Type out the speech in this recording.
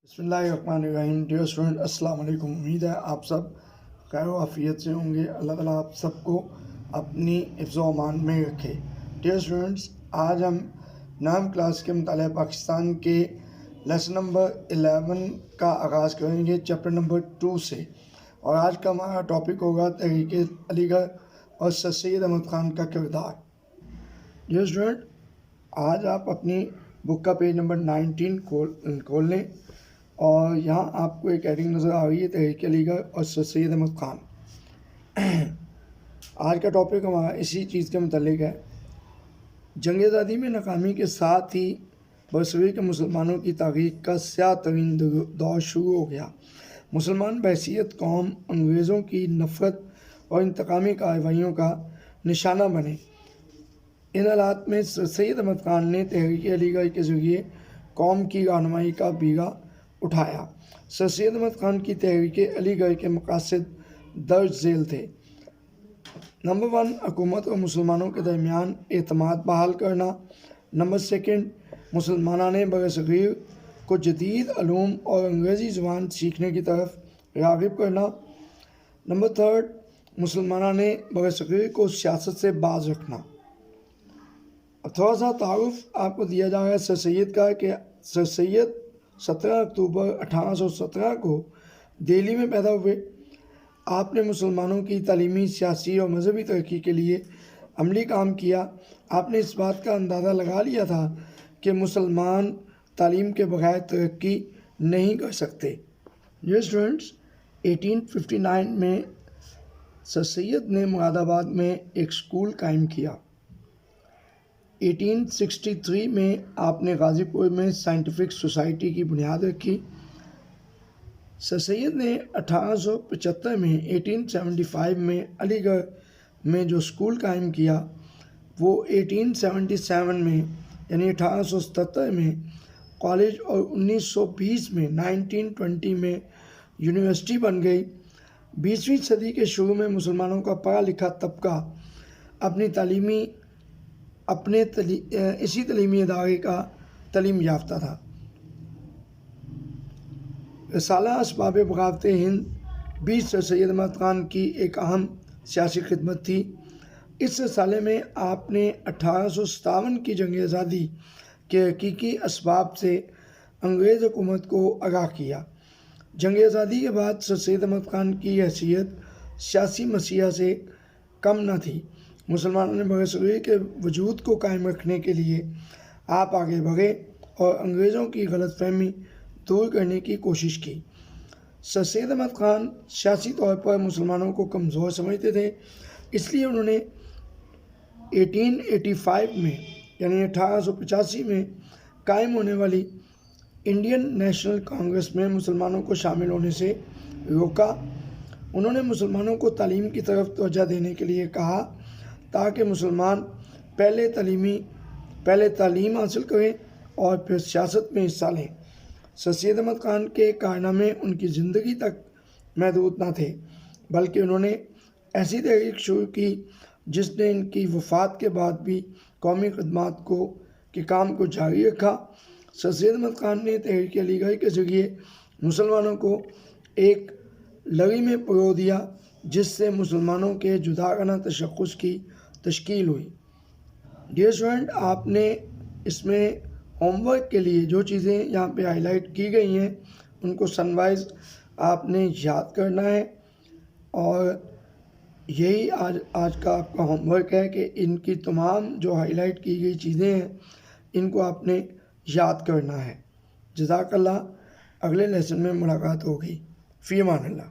بسم اللہ الرحمن الرحیم۔ ڈیئر اسٹوڈنٹ، السلام علیکم۔ امید ہے آپ سب خیر و عافیت سے ہوں گے۔ اللہ تعالیٰ آپ سب کو اپنی حفظ و امان میں رکھے۔ ڈیئر اسٹوڈنٹس، آج ہم نام کلاس کے مطالعہ پاکستان کے لیسن نمبر 11 کا آغاز کریں گے چیپٹر نمبر 2 سے، اور آج کا ہمارا ٹاپک ہوگا تحریک علی گڑھ اور سر سید احمد خان کا کردار۔ ڈیئر اسٹوڈنٹ، آج آپ اپنی بک کا پیج نمبر 19 کھول لیں، اور یہاں آپ کو ایک ہیڈنگ نظر آ رہی ہے تحریک علی گڑھ اور سر سید احمد خان۔ آج کا ٹاپک ہمارا اسی چیز کے متعلق ہے۔ جنگ آزادی میں ناکامی کے ساتھ ہی برصغیر کے مسلمانوں کی تاریخ کا سیاہ ترین دور شروع ہو گیا۔ مسلمان بحیثیت قوم انگریزوں کی نفرت اور انتقامی کارروائیوں کا نشانہ بنے۔ ان حالات میں سر سید احمد خان نے تحریک علی گڑھ کے ذریعے قوم کی رہنمائی کا بیڑا اٹھایا۔ سر سید احمد خان کی تحریک علی گڑھ کے مقاصد درج ذیل تھے۔ نمبر 1، حکومت اور مسلمانوں کے درمیان اعتماد بحال کرنا۔ نمبر 2، مسلمانان برصغیر کو جدید علوم اور انگریزی زبان سیکھنے کی طرف راغب کرنا۔ نمبر 3، مسلمانان برصغیر کو سیاست سے باز رکھنا۔ اب تھوڑا سا تعارف آپ کو دیا جا رہا ہے سر سید کا، کہ سر سید 17 اکتوبر 1817 کو دہلی میں پیدا ہوئے۔ آپ نے مسلمانوں کی تعلیمی، سیاسی اور مذہبی ترقی کے لیے عملی کام کیا۔ آپ نے اس بات کا اندازہ لگا لیا تھا کہ مسلمان تعلیم کے بغیر ترقی نہیں کر سکتے۔ یہ اسٹوڈنٹس، 1859 میں سر سید نے مراد آباد میں ایک اسکول قائم کیا۔ 1863 میں آپ نے غازی پور میں سائنٹیفک سوسائٹی کی بنیاد رکھی۔ سر سید نے 1875 میں 1875 میں علی گڑھ میں جو اسکول قائم کیا، وہ 1877 میں یعنی 1877 میں کالج اور 1920 میں 1920 میں یونیورسٹی بن گئی۔ 20ویں صدی کے شروع میں مسلمانوں کا پڑھا لکھا طبقہ اسی تعلیمی ادارے کا تعلیم یافتہ تھا۔ رسالہ اسباب بغاوت ہند بھی سر سید احمد خان کی ایک اہم سیاسی خدمت تھی۔ اس رسالے میں آپ نے 1857 کی جنگ آزادی کے حقیقی اسباب سے انگریز حکومت کو آگاہ کیا۔ جنگ آزادی کے بعد سر سید احمد خان کی حیثیت سیاسی مسیحا سے کم نہ تھی۔ مسلمانوں نے برصغیر کے وجود کو قائم رکھنے کے لیے آپ آگے بڑھے اور انگریزوں کی غلط فہمی دور کرنے کی کوشش کی۔ سر سید احمد خان سیاسی طور پر مسلمانوں کو کمزور سمجھتے تھے، اس لیے انہوں نے 1885 میں یعنی 1885 میں قائم ہونے والی انڈین نیشنل کانگریس میں مسلمانوں کو شامل ہونے سے روکا۔ انہوں نے مسلمانوں کو تعلیم کی طرف توجہ دینے کے لیے کہا تاکہ مسلمان پہلے تعلیم حاصل کریں اور پھر سیاست میں حصہ لیں۔ سر سید احمد خان کے کارنامے ان کی زندگی تک محدود نہ تھے، بلکہ انہوں نے ایسی تحریک شروع کی جس نے ان کی وفات کے بعد بھی قومی خدمات کے کام کو جاری رکھا۔ سر سید احمد خان نے تحریک علی گڑھ کے ذریعے مسلمانوں کو ایک لڑی میں پرو دیا، جس سے مسلمانوں کے جداگانہ تشخص کی تشکیل ہوئی۔ ڈیئر اسٹوڈنٹ، آپ نے اس میں ہوم ورک کے لیے جو چیزیں یہاں پہ ہائی لائٹ کی گئی ہیں ان کو سن وائز آپ نے یاد کرنا ہے، اور یہی آج کا آپ کا ہوم ورک ہے کہ ان کی تمام جو ہائی لائٹ کی گئی چیزیں ہیں ان کو آپ نے یاد کرنا ہے۔ جزاک اللہ۔ اگلے لیسن میں ملاقات ہوگی۔ فی امان اللہ۔